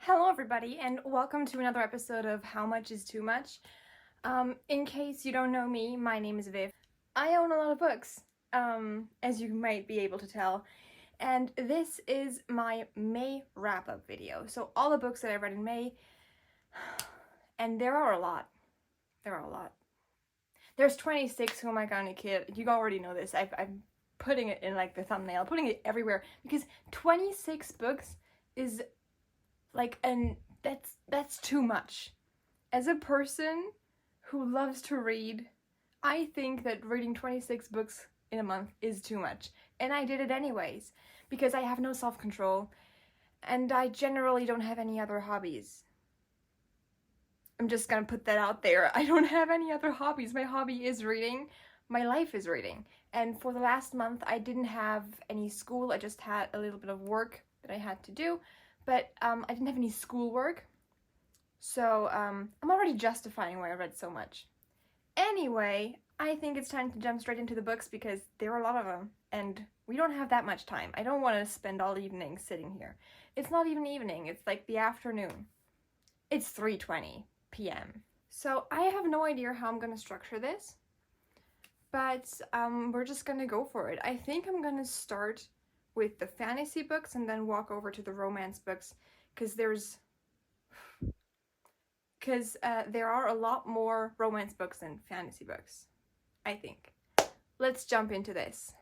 Hello everybody, and welcome to another episode of How Much is Too Much. In case you don't know me, my name is Viv. I own a lot of books, as you might be able to tell, and this is my May wrap-up video. So all the books that I read in May, and there are a lot. There's 26, who am I gonna kid? You already know this. I'm putting it in like the thumbnail, putting it everywhere, because 26 books is that's too much. As a person who loves to read, I think that reading 26 books in a month is too much. And I did it anyways, because I have no self-control, and I generally don't have any other hobbies. I'm just gonna put that out there. I don't have any other hobbies. My hobby is reading. My life is reading. And for the last month, I didn't have any school. I just had a little bit of work that I had to do. But I didn't have any schoolwork, so I'm already justifying why I read so much. Anyway, I think it's time to jump straight into the books because there are a lot of them, and we don't have that much time. I don't want to spend all evening sitting here. It's not even evening, it's like the afternoon. It's 3:20 p.m. So I have no idea how I'm going to structure this, but we're just going to go for it. I think I'm going to start with the fantasy books and then walk over to the romance books, because there are a lot more romance books than fantasy books, I think. Let's jump into this.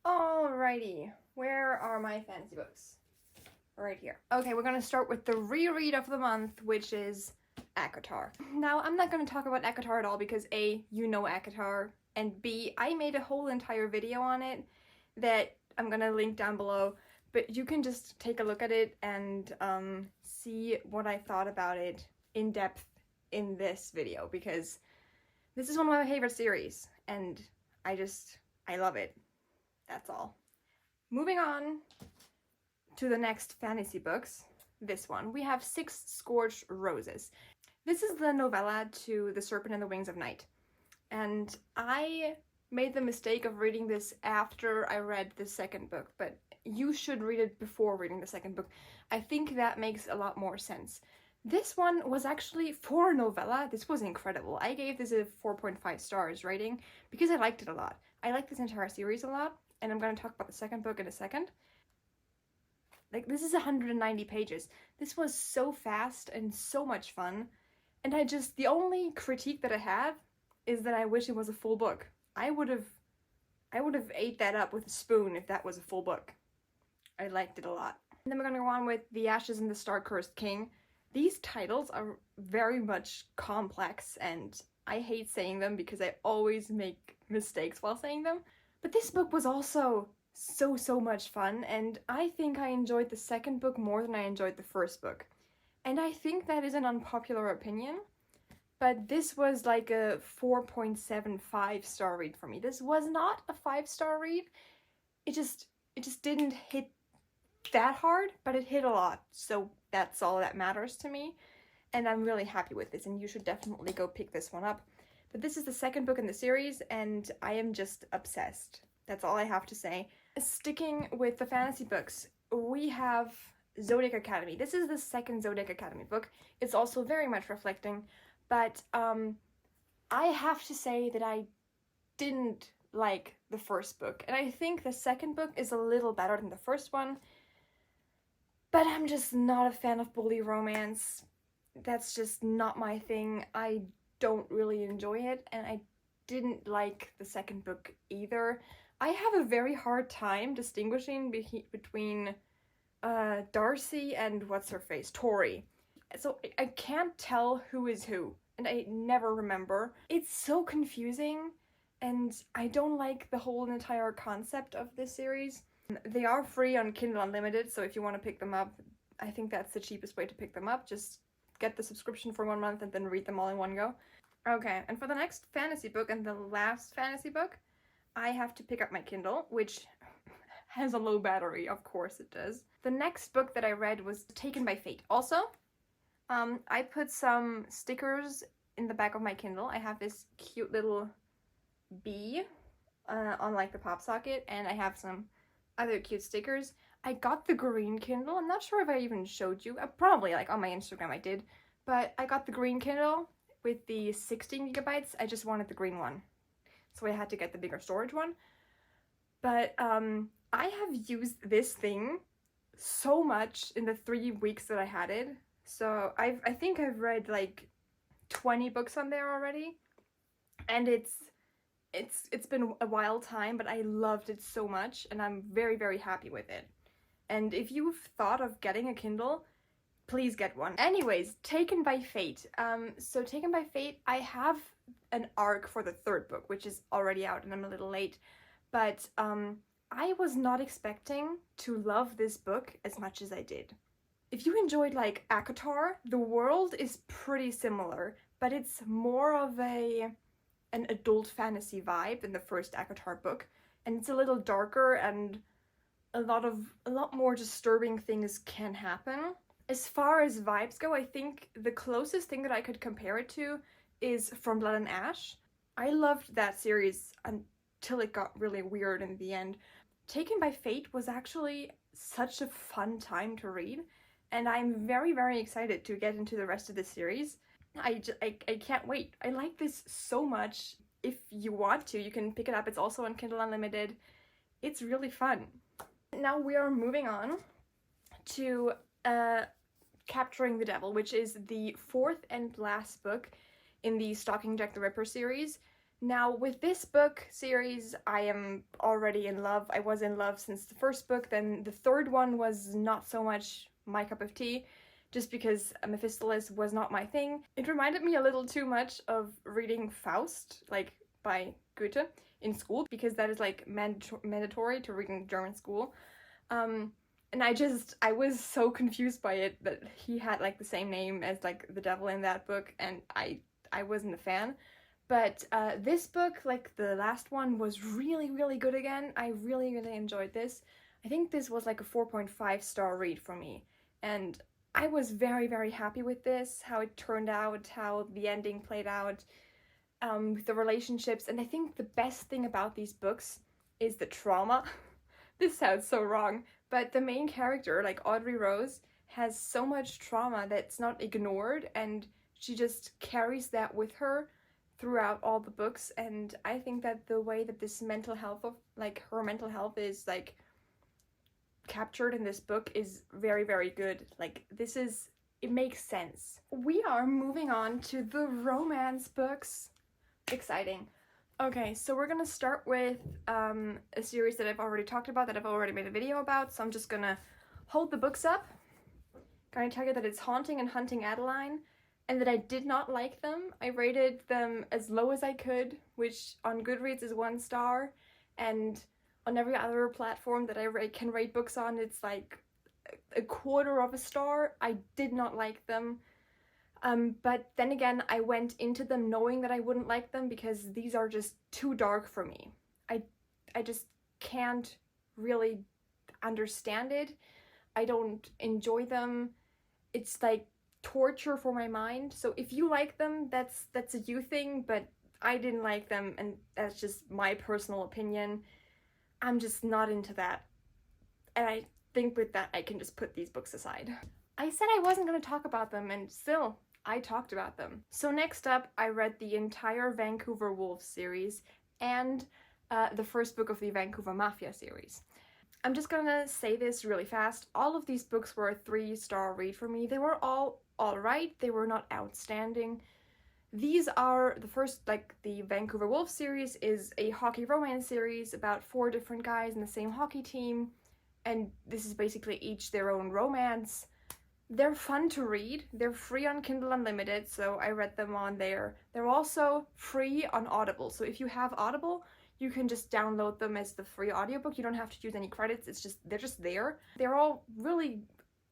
Alrighty, where are my fantasy books? Right here. Okay, we're gonna start with the reread of the month, which is ACOTAR. Now, I'm not gonna talk about ACOTAR at all because A, you know ACOTAR, and B, I made a whole entire video on it that I'm gonna link down below, but you can just take a look at it and see what I thought about it in depth in this video, because this is one of my favorite series and I love it. That's all. Moving on to the next fantasy books, this one. We have Six Scorched Roses. This is the novella to The Serpent and the Wings of Night, and I made the mistake of reading this after I read the second book, but you should read it before reading the second book. I think that makes a lot more sense. This one was actually, for a novella, this was incredible. I gave this a 4.5 stars rating because I liked it a lot. I like this entire series a lot, and I'm going to talk about the second book in a second. Like, this is 190 pages. This was so fast and so much fun, and the only critique that I have is that I wish it was a full book. I would have ate that up with a spoon if that was a full book. I liked it a lot. And then we're gonna go on with The Ashes and the Star-Cursed King. These titles are very much complex, and I hate saying them because I always make mistakes while saying them. But this book was also so much fun, and I think I enjoyed the second book more than I enjoyed the first book. And I think that is an unpopular opinion, but this was like a 4.75 star read for me. This was not a 5-star read. It just didn't hit that hard, but it hit a lot. So that's all that matters to me. And I'm really happy with this, and you should definitely go pick this one up. But this is the second book in the series, and I am just obsessed. That's all I have to say. Sticking with the fantasy books, we have Zodiac Academy. This is the second Zodiac Academy book. It's also very much reflecting, but I have to say that I didn't like the first book, and I think the second book is a little better than the first one, but I'm just not a fan of bully romance. That's just not my thing. I don't really enjoy it, and I didn't like the second book either. I have a very hard time distinguishing between Darcy and what's-her-face, Tori. So I can't tell who is who, and I never remember. It's so confusing, and I don't like the whole entire concept of this series. They are free on Kindle Unlimited, so if you want to pick them up, I think that's the cheapest way to pick them up. Just get the subscription for 1 month and then read them all in one go. Okay, and for the next fantasy book and the last fantasy book, I have to pick up my Kindle, which has a low battery, of course it does. The next book that I read was Taken by Fate. Also, I put some stickers in the back of my Kindle. I have this cute little bee on like the pop socket, and I have some other cute stickers. I got the green Kindle. I'm not sure if I even showed you. Probably like on my Instagram I did. But I got the green Kindle with the 16 gigabytes. I just wanted the green one. So I had to get the bigger storage one. But I have used this thing so much in the 3 weeks that I had it. So I think I've read like 20 books on there already. And it's been a wild time, but I loved it so much and I'm very, very happy with it. And if you've thought of getting a Kindle, please get one. Anyways, Taken by Fate. So Taken by Fate, I have an arc for the third book, which is already out and I'm a little late. But I was not expecting to love this book as much as I did. If you enjoyed like ACOTAR, the world is pretty similar, but it's more of an adult fantasy vibe than the first ACOTAR book. And it's a little darker and a lot more disturbing things can happen. As far as vibes go, I think the closest thing that I could compare it to is From Blood and Ash. I loved that series until it got really weird in the end. Taken by Fate was actually such a fun time to read, and I'm very, very excited to get into the rest of the series. I can't wait. I like this so much. If you want to, you can pick it up. It's also on Kindle Unlimited. It's really fun. Now we are moving on to Capturing the Devil, which is the fourth and last book in the Stalking Jack the Ripper series. Now with this book series, I am already in love. I was in love since the first book, then the third one was not so much my cup of tea, just because Mephistopheles was not my thing. It reminded me a little too much of reading Faust, like by Goethe, in school, because that is like mandatory to read in German school. And I was so confused by it that he had like the same name as like the devil in that book, and I wasn't a fan. But this book, like the last one, was really, really good again. I really, really enjoyed this. I think this was like a 4.5-star read for me. And I was very, very happy with this, how it turned out, how the ending played out, with the relationships. And I think the best thing about these books is the trauma. This sounds so wrong, but the main character, like Audrey Rose, has so much trauma that's not ignored, and she just carries that with her throughout all the books. And I think that the way that this mental health of like her mental health is like captured in this book is very, very good. Like it makes sense. We are moving on to the romance books. Exciting. Okay, so we're gonna start with a series that I've already talked about, that I've already made a video about, so I'm just gonna hold the books up. Gonna tell you that it's Haunting and Hunting Adeline, and that I did not like them. I rated them as low as I could, which on Goodreads is 1 star, and on every other platform that I can rate books on, it's like a 1/4 of a star. I did not like them. But then again, I went into them knowing that I wouldn't like them because these are just too dark for me. I just can't really understand it. I don't enjoy them. It's like torture for my mind. So if you like them, that's a you thing, but I didn't like them, and that's just my personal opinion. I'm just not into that. And I think with that, I can just put these books aside. I said I wasn't going to talk about them, and still, I talked about them. So next up, I read the entire Vancouver Wolves series and the first book of the Vancouver Mafia series. I'm just gonna say this really fast. All of these books were a 3-star read for me. They were all alright. They were not outstanding. These are the first, like the Vancouver Wolves series is a hockey romance series about 4 different guys in the same hockey team, and this is basically each their own romance. They're fun to read. They're free on Kindle Unlimited, so I read them on there. They're also free on Audible, so if you have Audible, you can just download them as the free audiobook. You don't have to use any credits. They're just there. They're all really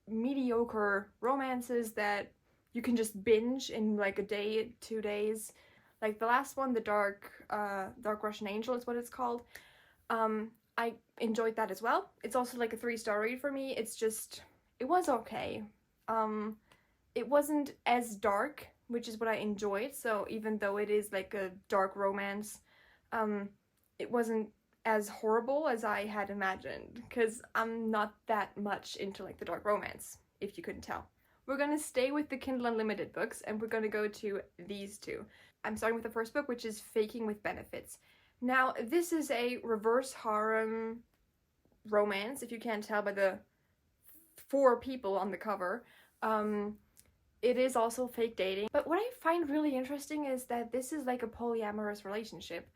mediocre romances that you can just binge in like a day, 2 days. Like the last one, the Dark Russian Angel is what it's called. I enjoyed that as well. It's also like a 3-star read for me. It was okay. It wasn't as dark, which is what I enjoyed. So even though it is like a dark romance, it wasn't as horrible as I had imagined, because I'm not that much into like the dark romance, if you couldn't tell. We're gonna stay with the Kindle Unlimited books, and we're gonna go to these two. I'm starting with the first book, which is Faking with Benefits. Now, this is a reverse harem romance, if you can't tell by the 4 people on the cover. It is also fake dating. But what I find really interesting is that this is like a polyamorous relationship.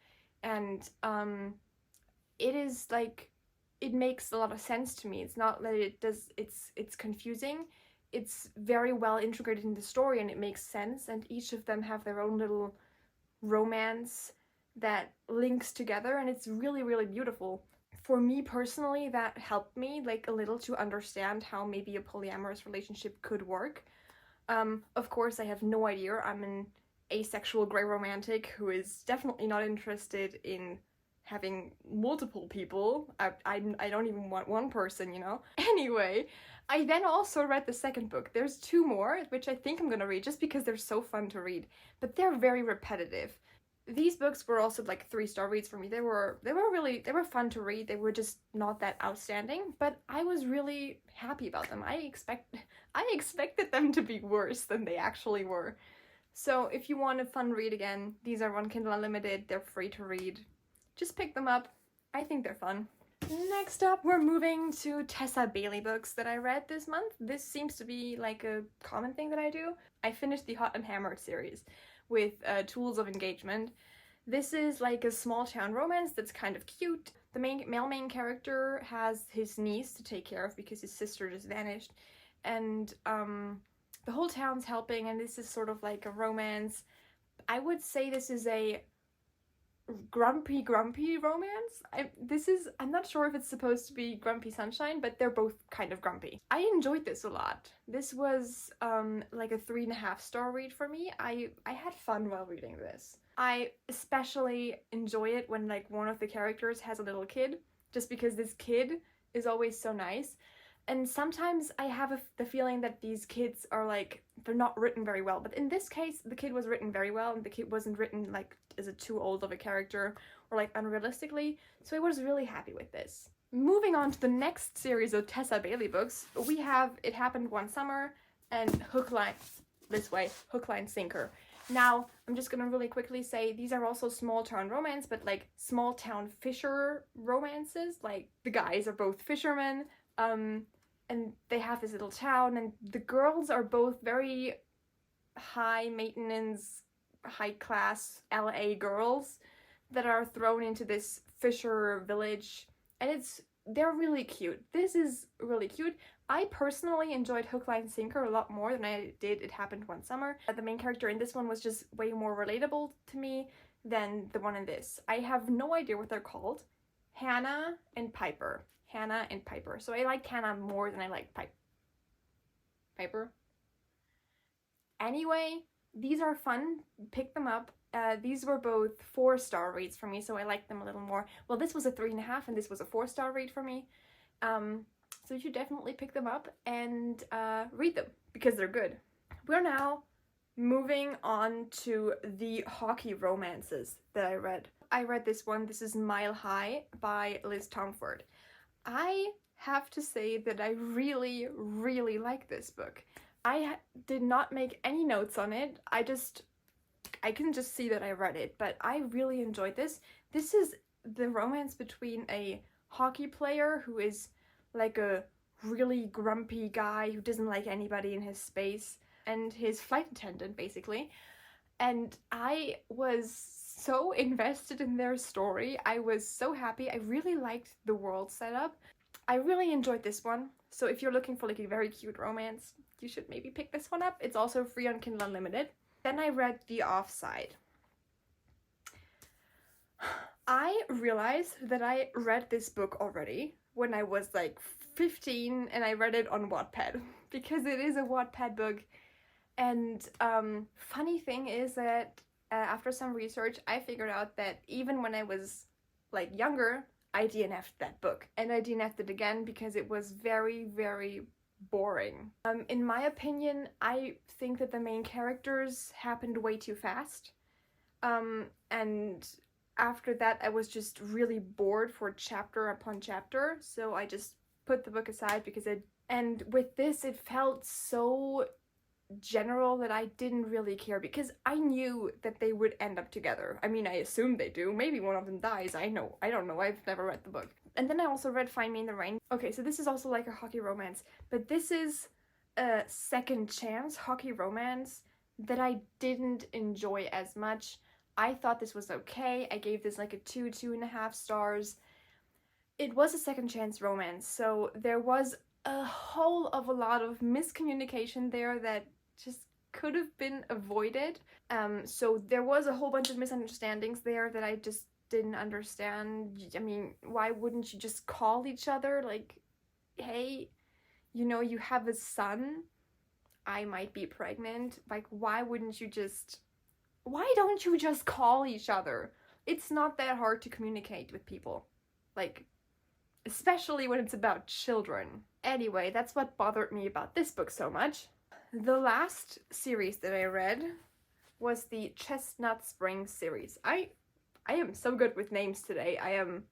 And it is like, it makes a lot of sense to me. It's not that it's confusing. It's very well integrated in the story and it makes sense. And each of them have their own little romance that links together, and it's really, really beautiful. For me personally, that helped me like a little to understand how maybe a polyamorous relationship could work. Of course, I have no idea. I'm an asexual grey romantic who is definitely not interested in having multiple people. I don't even want one person, you know? Anyway, I then also read the second book. There's 2 more, which I think I'm gonna read just because they're so fun to read, but they're very repetitive. These books were also like 3-star reads for me. They were fun to read. They were just not that outstanding, but I was really happy about them. I expected them to be worse than they actually were. So if you want a fun read again, these are on Kindle Unlimited. They're free to read. Just pick them up. I think they're fun. Next up, we're moving to Tessa Bailey books that I read this month. This seems to be like a common thing that I do. I finished the Hot and Hammered series with Tools of Engagement. This is like a small town romance that's kind of cute. The male main character has his niece to take care of because his sister just vanished, and the whole town's helping, and this is sort of like a romance. I would say this is a grumpy romance. I'm not sure if it's supposed to be Grumpy Sunshine, but they're both kind of grumpy. I enjoyed this a lot. This was like a 3.5-star read for me. I had fun while reading this. I especially enjoy it when like one of the characters has a little kid, just because this kid is always so nice. And sometimes I have the feeling that these kids are like, they're not written very well. But in this case, the kid was written very well, and the kid wasn't written like as a too old of a character or like unrealistically. So I was really happy with this. Moving on to the next series of Tessa Bailey books, we have It Happened One Summer and Hook, Line, Sinker. Now, I'm just gonna really quickly say these are also small town romance, but like small town fisher romances. Like the guys are both fishermen, and they have this little town, and the girls are both very high maintenance, high class LA girls that are thrown into this fisher village, and they're really cute. This is really cute. I personally enjoyed Hook, Line, Sinker a lot more than I did It Happened One Summer. The main character in this one was just way more relatable to me than the one in this. I have no idea what they're called. Hannah and Piper. So I like Hannah more than I like Piper. Anyway, these are fun. Pick them up. These were both 4-star reads for me, so I liked them a little more. Well, this was a 3.5 and this was a 4-star read for me. So you should definitely pick them up and read them because they're good. We're now moving on to the hockey romances that I read. I read this one. This is Mile High by Liz Tomford. I have to say that I really, really like this book. I did not make any notes on it. I can just see that I read it, but I really enjoyed this. This is the romance between a hockey player who is like a really grumpy guy who doesn't like anybody in his space, and his flight attendant, basically. And I was so invested in their story. I was so happy. I really liked the world setup. I really enjoyed this one. So if you're looking for like a very cute romance, you should maybe pick this one up. It's also free on Kindle Unlimited. Then I read The Offside. I realized that I read this book already when I was like 15, and I read it on Wattpad because it is a Wattpad book. And funny thing is that after some research, I figured out that even when I was like younger, I DNF'd that book, and I DNF'd it again because it was very, very boring. In my opinion, I think that the main characters happened way too fast, and after that I was just really bored for chapter upon chapter, so I just put the book aside because and with this it felt so general that I didn't really care because I knew that they would end up together. I mean, I assumed they do. Maybe one of them dies. I don't know. I've never read the book. And then I also read Find Me in the Rain. Okay, so this is also like a hockey romance, but this is a second chance hockey romance that I didn't enjoy as much. I thought this was okay. I gave this like a 2.5 stars. It was a second chance romance, so there was a whole of a lot of miscommunication there that just could have been avoided. So there was a whole bunch of misunderstandings there that I just didn't understand. I mean, why wouldn't you just call each other like, hey, you know, you have a son, I might be pregnant. Like, why don't you just call each other? It's not that hard to communicate with people. Like, especially when it's about children. Anyway, that's what bothered me about this book so much. The last series that I read was the Chestnut Spring series. I am so good with names today. I am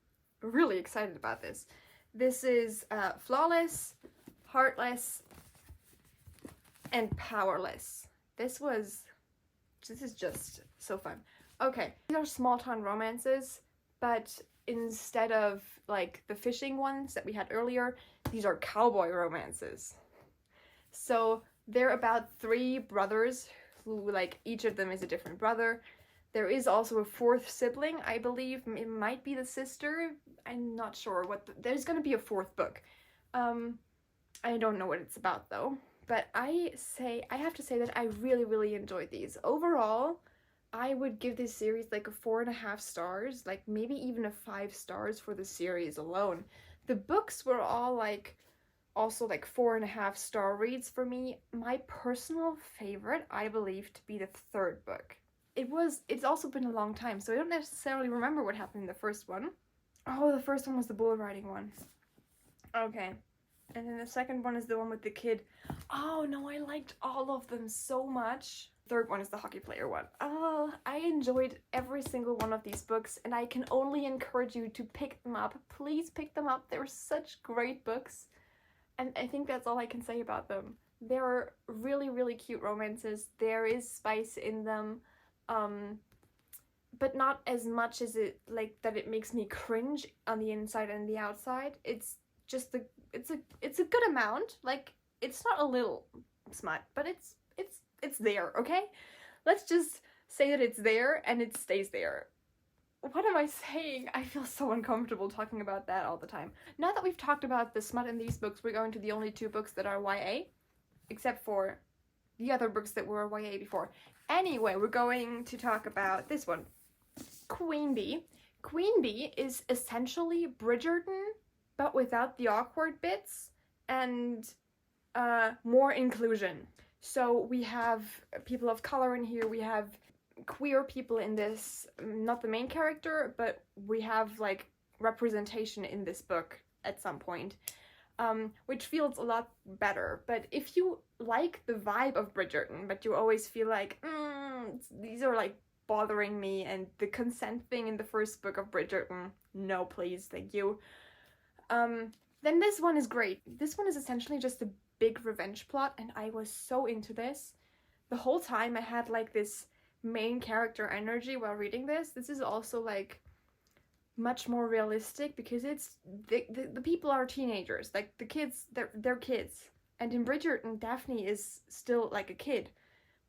really excited about this. This is Flawless, Heartless, and Powerless. This is just so fun. Okay, these are small town romances, but instead of like the fishing ones that we had earlier, these are cowboy romances. So they're about 3 brothers who, like, each of them is a different brother. There is also a 4th sibling, I believe. It might be the sister. I'm not sure there's gonna be a 4th book. I don't know what it's about though. But I have to say that I really, really enjoyed these. Overall, I would give this series like a 4.5 stars, like maybe even a 5 stars for the series alone. The books were all like also like 4.5 star reads for me. My personal favorite, I believe, to be the 3rd book. It's also been a long time, so I don't necessarily remember what happened in the first one. Oh, the first one was the bull riding one. Okay. And then the second one is the one with the kid. Oh no, I liked all of them so much. Third one is the hockey player one. Oh, I enjoyed every single one of these books, and I can only encourage you to pick them up. Please pick them up. They're such great books. And I think that's all I can say about them. They're really, really cute romances. There is spice in them. But not as much as it, like, that it makes me cringe on the inside and the outside. It's just it's a good amount. Like, it's not a little smut, but it's there, okay? Let's just say that it's there and it stays there. What am I saying? I feel so uncomfortable talking about that all the time. Now that we've talked about the smut in these books, we're going to the only 2 books that are YA, except for the other books that were YA before. Anyway, we're going to talk about this one, Queen Bee. Queen Bee is essentially Bridgerton, but without the awkward bits and more inclusion. So we have people of color in here, we have queer people in this, not the main character, but we have like representation in this book at some point, which feels a lot better. But if you like the vibe of Bridgerton, but you always feel like, these are like bothering me, and the consent thing in the first book of Bridgerton, no please, thank you, then this one is great. This one is essentially just a big revenge plot, and I was so into this. The whole time I had like this main character energy while reading this. This is also like much more realistic because it's the people are teenagers, like the kids, they're kids. And in Bridgerton, Daphne is still like a kid,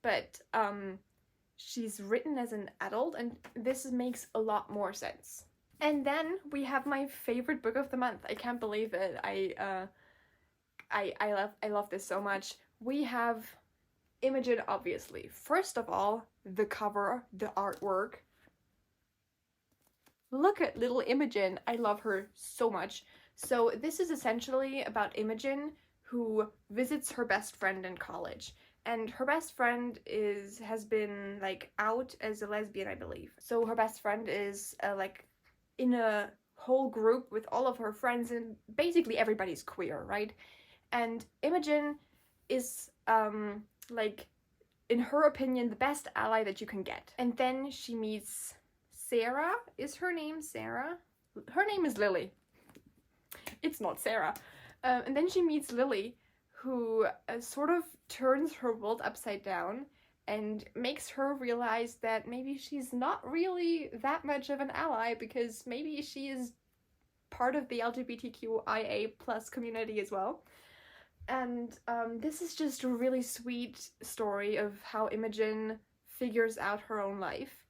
but she's written as an adult, and this makes a lot more sense. And then we have my favorite book of the month. I can't believe it. I love this so much. We have Imogen, obviously. First of all, the cover, the artwork. Look at little Imogen. I love her so much. So this is essentially about Imogen, who visits her best friend in college. And her best friend has been like out as a lesbian, I believe. So her best friend is like in a whole group with all of her friends, and basically everybody's queer, right? And Imogen is like, in her opinion, the best ally that you can get. And then she meets Sarah. Is her name Sarah? Her name is Lily. It's not Sarah. And then she meets Lily, who sort of turns her world upside down and makes her realize that maybe she's not really that much of an ally, because maybe she is part of the LGBTQIA+ community as well. And this is just a really sweet story of how Imogen figures out her own life.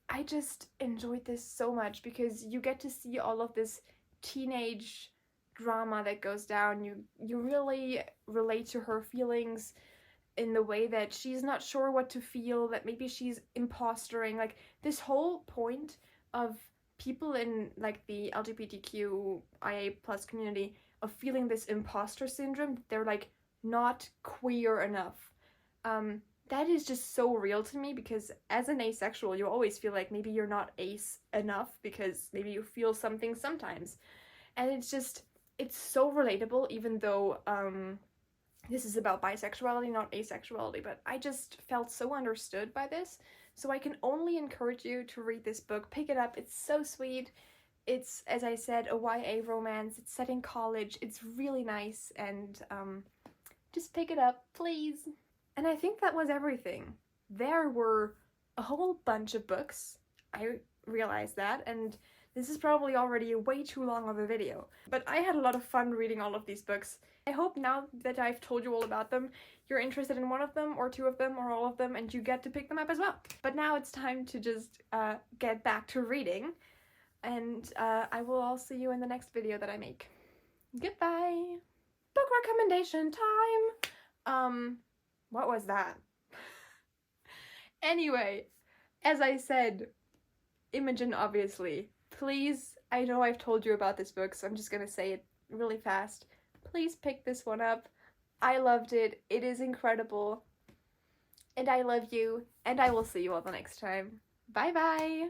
I just enjoyed this so much because you get to see all of this teenage drama that goes down. You really relate to her feelings in the way that she's not sure what to feel, that maybe she's impostering. Like, this whole point of people in like the LGBTQIA+ community of feeling this imposter syndrome, that they're like not queer enough. That is just so real to me, because as an asexual, you always feel like maybe you're not ace enough because maybe you feel something sometimes. And it's so relatable, even though this is about bisexuality, not asexuality, but I just felt so understood by this. So I can only encourage you to read this book. Pick it up. It's so sweet. It's, as I said, a YA romance. It's set in college. It's really nice, and just pick it up, please. And I think that was everything. There were a whole bunch of books. I realized that, and this is probably already way too long of a video. But I had a lot of fun reading all of these books. I hope now that I've told you all about them, you're interested in one of them, or two of them, or all of them, and you get to pick them up as well. But now it's time to just get back to reading, and I will all see you in the next video that I make. Goodbye! Book recommendation time! What was that? Anyway, as I said, Imogen, obviously. Please, I know I've told you about this book, so I'm just gonna say it really fast. Please pick this one up. I loved it. It is incredible. And I love you. And I will see you all the next time. Bye bye!